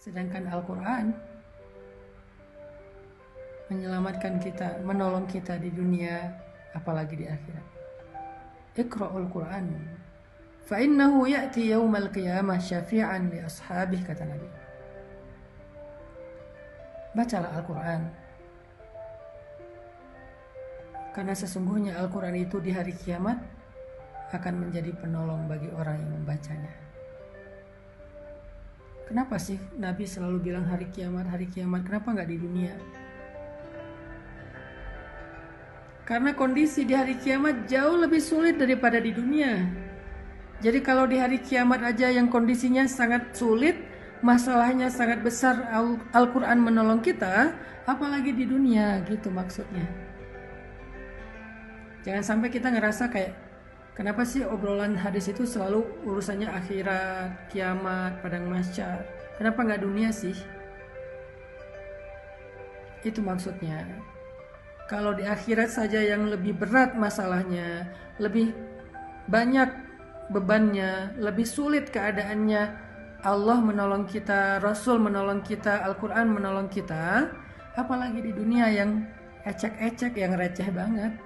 Sedangkan Al-Quran menyelamatkan kita, menolong kita di dunia, apalagi di akhirat. Iqra'ul Quran fa innahu ya'ti yaumal qiyamah syafi'an li ashabih, kata Nabi. Bacalah Al-Quran, karena sesungguhnya Al-Quran itu di hari kiamat akan menjadi penolong bagi orang yang membacanya. Kenapa sih Nabi selalu bilang hari kiamat, kenapa nggak di dunia? Karena kondisi di hari kiamat jauh lebih sulit daripada di dunia. Jadi kalau di hari kiamat aja yang kondisinya sangat sulit, masalahnya sangat besar, Al-Quran menolong kita, apalagi di dunia, gitu maksudnya. Jangan sampai kita ngerasa kayak, kenapa sih obrolan hadis itu selalu urusannya akhirat, kiamat, padang mahsyar? Kenapa nggak dunia sih? Itu maksudnya. Kalau di akhirat saja yang lebih berat masalahnya, lebih banyak bebannya, lebih sulit keadaannya, Allah menolong kita, Rasul menolong kita, Al-Quran menolong kita, apalagi di dunia yang ecek-ecek, yang receh banget.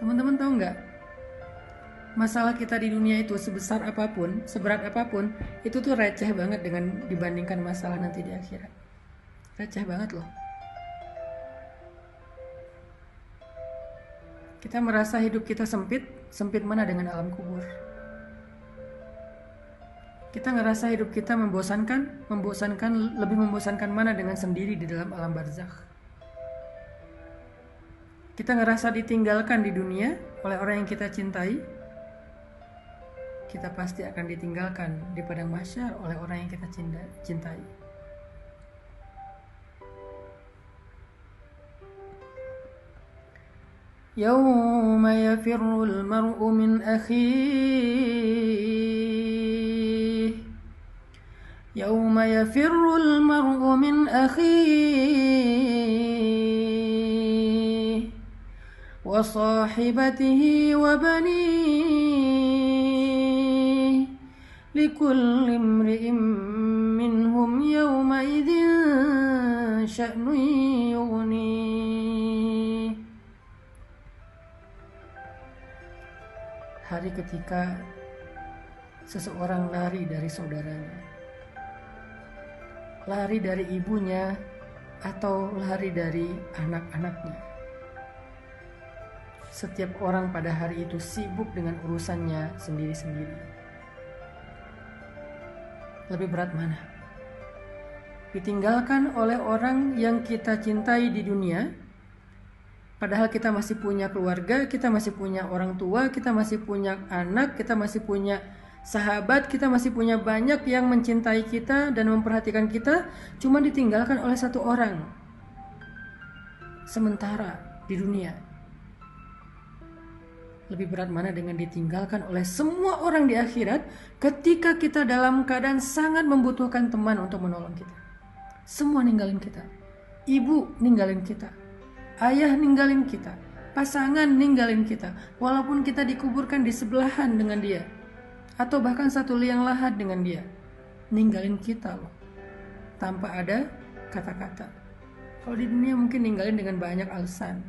Teman-teman tahu nggak? Masalah kita di dunia itu sebesar apapun, seberat apapun, itu tuh receh banget dengan dibandingkan masalah nanti di akhirat. Receh banget loh. Kita merasa hidup kita sempit mana dengan alam kubur. Kita ngerasa hidup kita membosankan, lebih membosankan mana dengan sendiri di dalam alam barzakh. Kita ngerasa ditinggalkan di dunia oleh orang yang kita cintai. Kita pasti akan ditinggalkan di padang mahsyar oleh orang yang kita cintai. يوم يفر المرء من أخيه يوم يفر المرء من أخيه وصاحبته وبنيه لكل امرئ منهم يومئذ شأن يغنيه. Hari ketika seseorang lari dari saudaranya, lari dari ibunya, atau lari dari anak-anaknya. Setiap orang pada hari itu sibuk dengan urusannya sendiri-sendiri. Lebih berat mana? Ditinggalkan oleh orang yang kita cintai di dunia, padahal kita masih punya keluarga, kita masih punya orang tua, kita masih punya anak, kita masih punya sahabat, kita masih punya banyak yang mencintai kita dan memperhatikan kita, cuma ditinggalkan oleh satu orang sementara di dunia. Lebih berat mana dengan ditinggalkan oleh semua orang di akhirat ketika kita dalam keadaan sangat membutuhkan teman untuk menolong kita. Semua ninggalin kita. Ibu ninggalin kita, ayah ninggalin kita, pasangan ninggalin kita, walaupun kita dikuburkan di sebelahan dengan dia, atau bahkan satu liang lahat dengan dia, ninggalin kita loh, tanpa ada kata-kata. Kalau di dunia mungkin ninggalin dengan banyak alasan.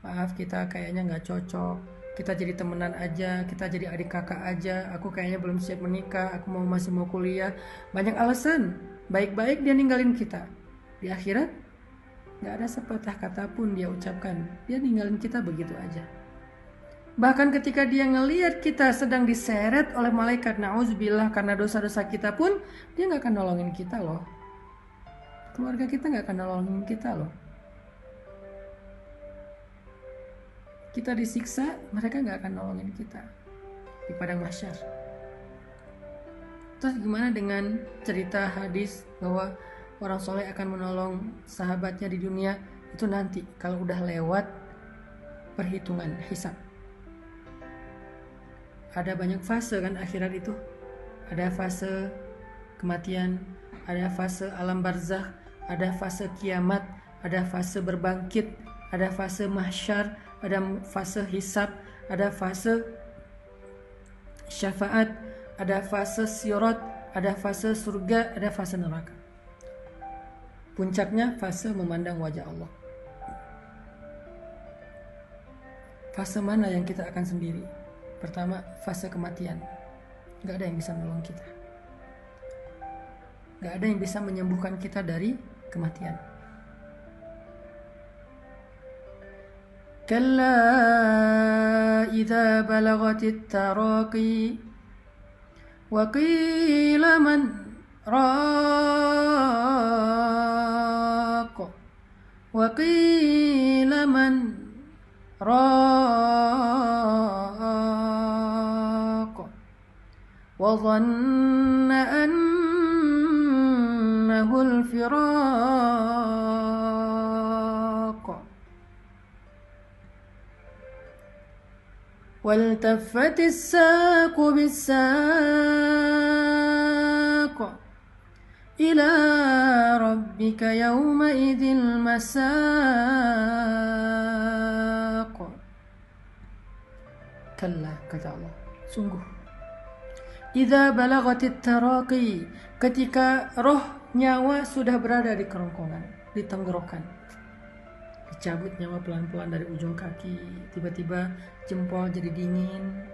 Maaf, kita kayaknya nggak cocok, kita jadi temenan aja, kita jadi adik kakak aja, aku kayaknya belum siap menikah, aku masih mau kuliah. Banyak alasan, baik-baik dia ninggalin kita. Di akhirat gak ada sepatah kata pun dia ucapkan, dia ninggalin kita begitu aja. Bahkan ketika dia ngelihat kita sedang diseret oleh malaikat, na'udzubillah, karena dosa-dosa kita pun, dia gak akan nolongin kita loh. Keluarga kita gak akan nolongin kita loh. Kita disiksa, mereka gak akan nolongin kita di padang mahsyar. Terus gimana dengan cerita hadis bahwa orang soleh akan menolong sahabatnya di dunia? Itu nanti kalau udah lewat perhitungan hisab. Ada banyak fase kan akhirat itu. Ada fase kematian, ada fase alam barzakh, ada fase kiamat, ada fase berbangkit, ada fase mahsyar, ada fase hisab, ada fase syafaat, ada fase sirat, ada fase surga, ada fase neraka. Puncaknya fase memandang wajah Allah. Fase mana yang kita akan sendiri? Pertama, fase kematian. Gak ada yang bisa menolong kita. Gak ada yang bisa menyembuhkan kita dari kematian. Kalla idza balagatit taraqi wa qila man raq wa qila man raq wa dhanna annahu al-firaq والتفت الساق بالساق إلى ربك يومئذ المساق كلا kata Allah, sungguh idza balagatit taraqi, ketika roh nyawa sudah berada di kerongkongan, di tenggorokan, dicabut nyawa pelan-pelan dari ujung kaki, tiba-tiba jempol jadi dingin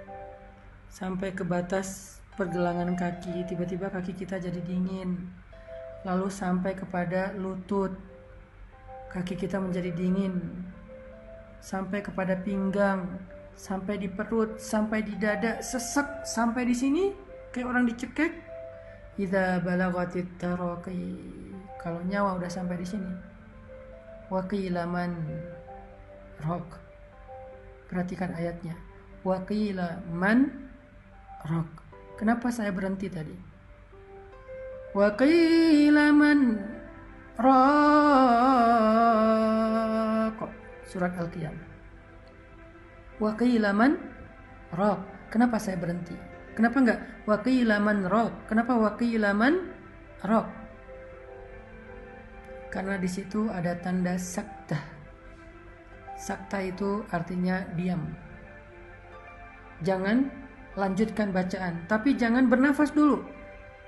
sampai ke batas pergelangan kaki, tiba-tiba kaki kita jadi dingin, lalu sampai kepada lutut, kaki kita menjadi dingin, sampai kepada pinggang, sampai di perut, sampai di dada, sesek sampai di sini kayak orang dicekek. Idza balagatit taraqi, kalau nyawa udah sampai di sini. Wa qila man raq, perhatikan ayatnya, wa qila man raq. Kenapa saya berhenti tadi? Wa qila man raq, surat Al-Qiyamah. Wa qila man raq, kenapa saya berhenti? Kenapa enggak wa qila man raq? Kenapa wa qila man raq? Karena di situ ada tanda sakta. Sakta itu artinya diam. Jangan lanjutkan bacaan, tapi jangan bernafas dulu.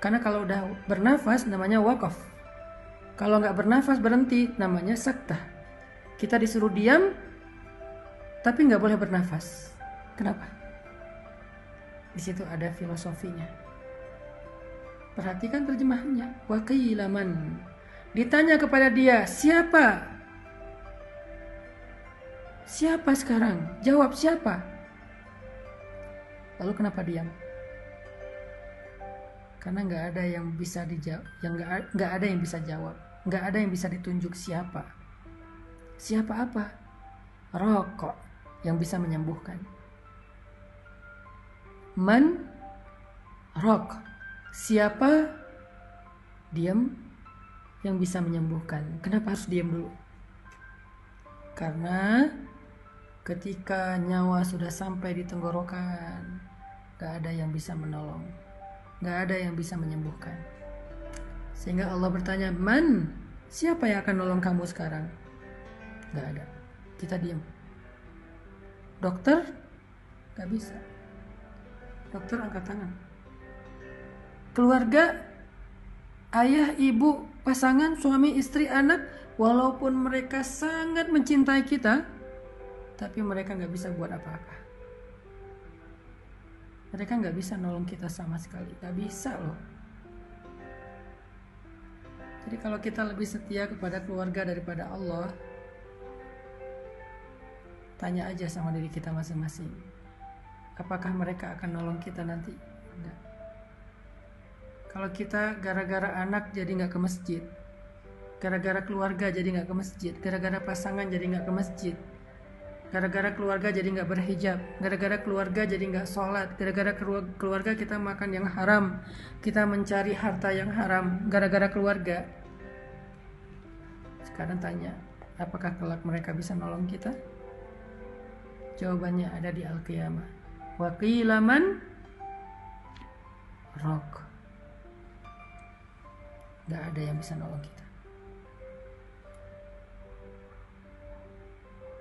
Karena kalau udah bernafas namanya wakaf. Kalau nggak bernafas berhenti namanya sakta. Kita disuruh diam, tapi nggak boleh bernafas. Kenapa? Di situ ada filosofinya. Perhatikan terjemahannya. Wa qila man. Ditanya kepada dia, siapa? Siapa sekarang? Jawab siapa? Lalu kenapa diam? Karena nggak ada yang bisa dijawab, nggak ada yang bisa jawab, nggak ada yang bisa ditunjuk siapa. Siapa apa? Rokok yang bisa menyembuhkan. Man rok, siapa? Diam. Yang bisa menyembuhkan. Kenapa harus diam dulu? Karena ketika nyawa sudah sampai di tenggorokan, gak ada yang bisa menolong, gak ada yang bisa menyembuhkan. Sehingga Allah bertanya, man, siapa yang akan nolong kamu sekarang? Gak ada. Kita diam. Dokter? Gak bisa. Dokter angkat tangan. Keluarga, ayah, ibu, pasangan, suami, istri, anak, walaupun mereka sangat mencintai kita, tapi mereka gak bisa buat apa-apa. Mereka gak bisa nolong kita sama sekali. Gak bisa loh. Jadi kalau kita lebih setia kepada keluarga daripada Allah, tanya aja sama diri kita masing-masing. Apakah mereka akan nolong kita nanti? Enggak. Kalau kita gara-gara anak jadi nggak ke masjid, gara-gara keluarga jadi nggak ke masjid, gara-gara pasangan jadi nggak ke masjid, gara-gara keluarga jadi nggak berhijab, gara-gara keluarga jadi nggak sholat, gara-gara keluarga kita makan yang haram, kita mencari harta yang haram, gara-gara keluarga. Sekarang tanya, apakah kelak mereka bisa nolong kita? Jawabannya ada di Al-Qiyamah. Wa qila man raq. Gak ada yang bisa nolong kita.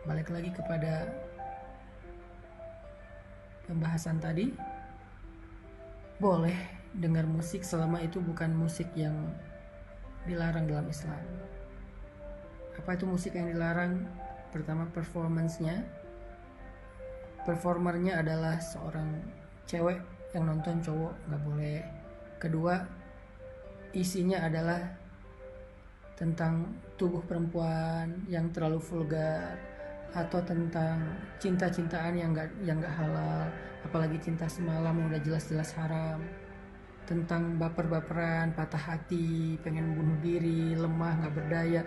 Balik lagi kepada pembahasan tadi. Boleh dengar musik selama itu bukan musik yang dilarang dalam Islam. Apa itu musik yang dilarang? Pertama, performernya adalah seorang cewek yang nonton cowok, nggak boleh. Kedua, isinya adalah tentang tubuh perempuan yang terlalu vulgar, atau tentang cinta-cintaan yang nggak halal, apalagi cinta semalam yang udah jelas-jelas haram, tentang baper-baperan, patah hati, pengen bunuh diri, lemah, nggak berdaya,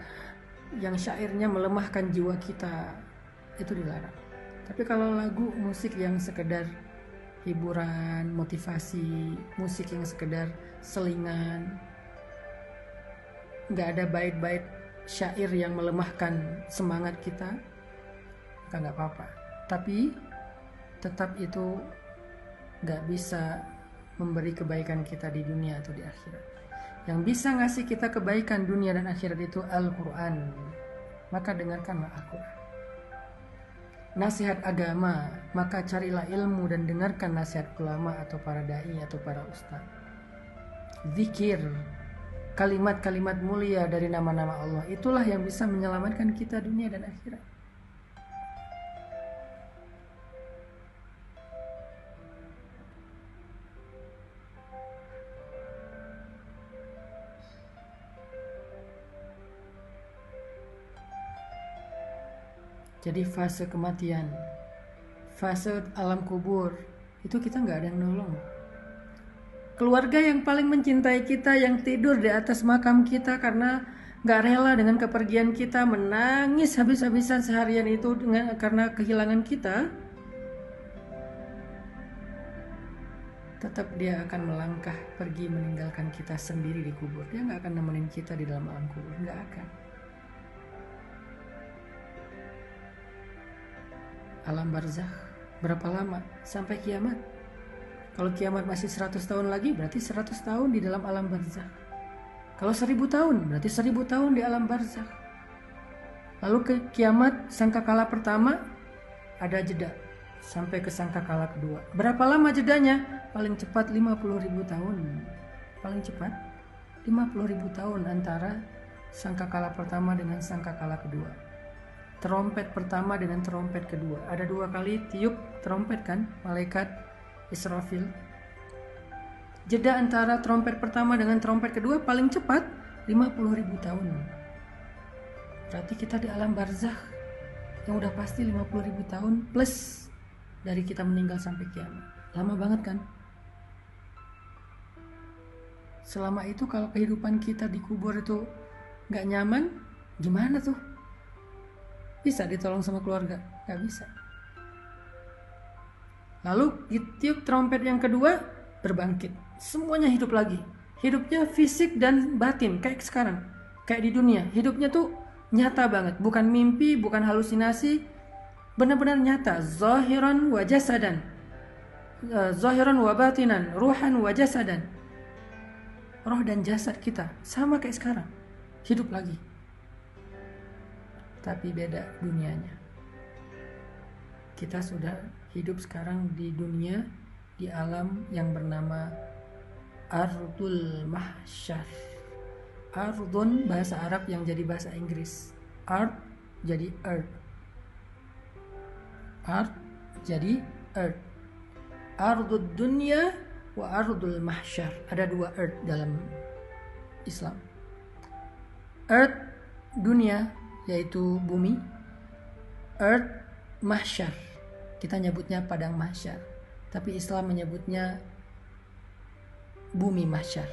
yang syairnya melemahkan jiwa kita, itu dilarang. Tapi kalau lagu musik yang sekedar hiburan, motivasi, musik yang sekedar selingan, nggak ada bait-bait syair yang melemahkan semangat kita, maka nggak apa-apa. Tapi tetap itu nggak bisa memberi kebaikan kita di dunia atau di akhirat. Yang bisa ngasih kita kebaikan dunia dan akhirat itu Al-Quran. Maka dengarkanlah Al-Quran. Nasihat agama, maka carilah ilmu dan dengarkan nasihat ulama atau para dai atau para ustaz. Zikir, kalimat-kalimat mulia dari nama-nama Allah, itulah yang bisa menyelamatkan kita dunia dan akhirat. Jadi fase kematian, fase alam kubur, itu kita nggak ada yang nolong. Keluarga yang paling mencintai kita, yang tidur di atas makam kita karena nggak rela dengan kepergian kita, menangis habis-habisan seharian itu karena kehilangan kita, tetap dia akan melangkah pergi meninggalkan kita sendiri di kubur. Dia nggak akan nemenin kita di dalam alam kubur, nggak akan. Alam barzakh berapa lama? Sampai kiamat. Kalau kiamat masih 100 tahun lagi, berarti 100 tahun di dalam alam barzakh. Kalau 1000 tahun, berarti 1000 tahun di alam barzakh. Lalu ke kiamat sangkakala pertama, ada jeda sampai ke sangkakala kedua. Berapa lama jedanya? Paling cepat 50.000 tahun. Paling cepat 50.000 tahun antara sangkakala pertama dengan sangkakala kedua. Terompet pertama dengan terompet kedua. Ada 2 kali tiup terompet kan, malaikat Israfil. Jeda antara terompet pertama dengan terompet kedua paling cepat 50.000 tahun. Berarti kita di alam barzakh yang udah pasti 50.000 tahun plus dari kita meninggal sampai kiamat. Lama banget kan? Selama itu kalau kehidupan kita di kubur itu gak nyaman, gimana tuh? Bisa ditolong sama keluarga? Gak bisa. Lalu ditiup trompet yang kedua, berbangkit. Semuanya hidup lagi. Hidupnya fisik dan batin, kayak sekarang. Kayak di dunia. Hidupnya tuh nyata banget. Bukan mimpi, bukan halusinasi. Benar-benar nyata. Zahiran wa jasadan. Zahiran wa batinan. Ruhan wa jasadan. Roh dan jasad kita sama kayak sekarang. Hidup lagi. Tapi beda dunianya. Kita sudah hidup sekarang di dunia, di alam yang bernama Ardul Mahsyar. Ardun bahasa Arab yang jadi bahasa Inggris. Ard jadi earth. Ard jadi earth. Ardud dunya wa Ardul Mahsyar. Ada 2 earth dalam Islam. Earth dunia yaitu bumi, earth mahsyar. Kita nyebutnya padang mahsyar, tapi Islam menyebutnya bumi mahsyar.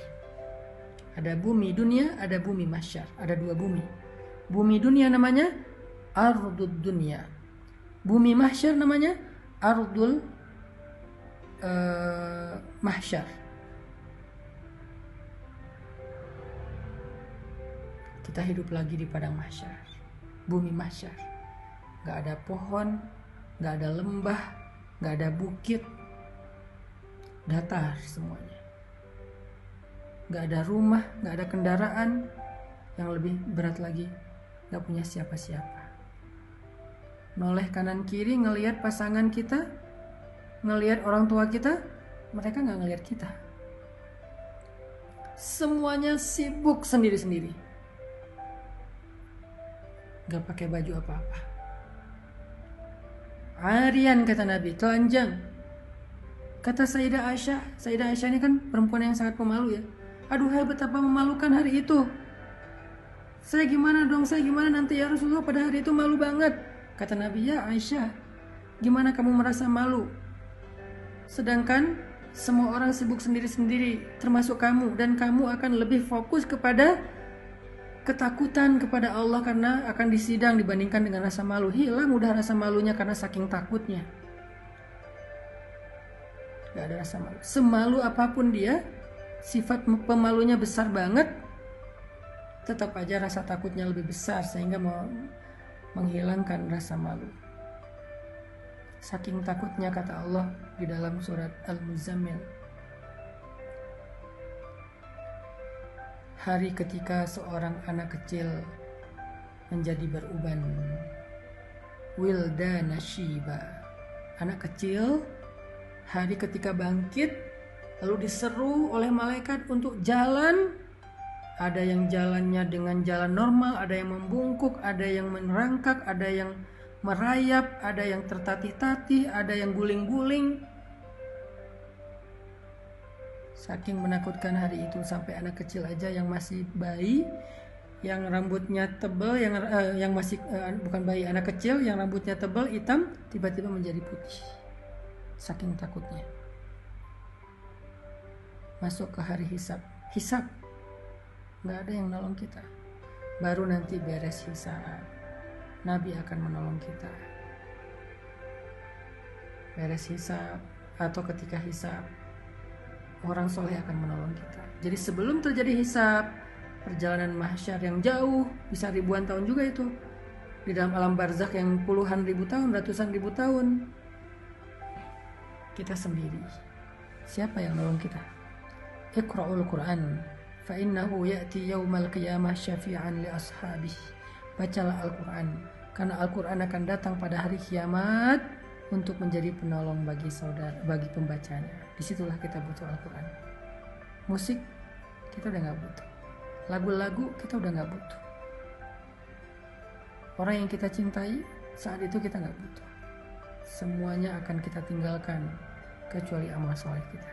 Ada bumi dunia, ada bumi mahsyar. Ada 2 bumi. Bumi dunia namanya Ardud dunya. Bumi mahsyar namanya Ardul mahsyar. Kita hidup lagi di padang mahsyar. Bumi mahsyar. Gak ada pohon, gak ada lembah, gak ada bukit. Datar semuanya. Gak ada rumah, gak ada kendaraan. Yang lebih berat lagi, gak punya siapa-siapa. Noleh kanan kiri ngelihat pasangan kita, ngelihat orang tua kita, mereka gak ngelihat kita. semuanya sibuk sendiri-sendiri. Gak pakai baju apa-apa. Harian kata Nabi, telanjang. Kata Sayyidah Aisyah ini kan perempuan yang sangat pemalu ya. Aduhai betapa memalukan hari itu. Saya gimana nanti ya Rasulullah, pada hari itu malu banget. Kata Nabi, ya Aisyah, gimana kamu merasa malu? Sedangkan semua orang sibuk sendiri-sendiri, termasuk kamu. Dan kamu akan lebih fokus kepada ketakutan kepada Allah karena akan disidang dibandingkan dengan rasa malu. Hilang udah rasa malunya karena saking takutnya. Gak ada rasa malu. Semalu apapun dia, sifat pemalunya besar banget, tetap aja rasa takutnya lebih besar sehingga mau menghilangkan rasa malu. Saking takutnya kata Allah di dalam surat Al-Muzammil. Hari ketika seorang anak kecil menjadi beruban. Wildana Shiba. Anak kecil hari ketika bangkit lalu diseru oleh malaikat untuk jalan. Ada yang jalannya dengan jalan normal, ada yang membungkuk, ada yang merangkak, ada yang merayap, ada yang tertatih-tatih, ada yang guling-guling. Saking menakutkan hari itu sampai anak kecil aja yang masih bayi, yang rambutnya tebal, yang masih bukan bayi, anak kecil yang rambutnya tebal hitam tiba-tiba menjadi putih. Saking takutnya. Masuk ke hari hisab. Nggak ada yang nolong kita. Baru nanti beres hisab, Nabi akan menolong kita. Beres hisab atau ketika hisab, orang soleh akan menolong kita. Jadi sebelum terjadi hisab, perjalanan mahsyar yang jauh, bisa ribuan tahun juga itu, di dalam alam barzakh yang puluhan ribu tahun, ratusan ribu tahun, kita sendiri. Siapa yang nolong kita? Iqra'ul Quran fa innahu ya'ti yaumal qiyamah syafi'an li ashabih. Bacalah Al-Quran karena Al-Quran akan datang pada hari kiamat untuk menjadi penolong bagi saudara, bagi pembacanya. Disitulah kita butuh Al-Quran. Musik kita udah gak butuh. Lagu-lagu kita udah gak butuh. Orang yang kita cintai saat itu kita gak butuh. Semuanya akan kita tinggalkan kecuali amal soleh kita.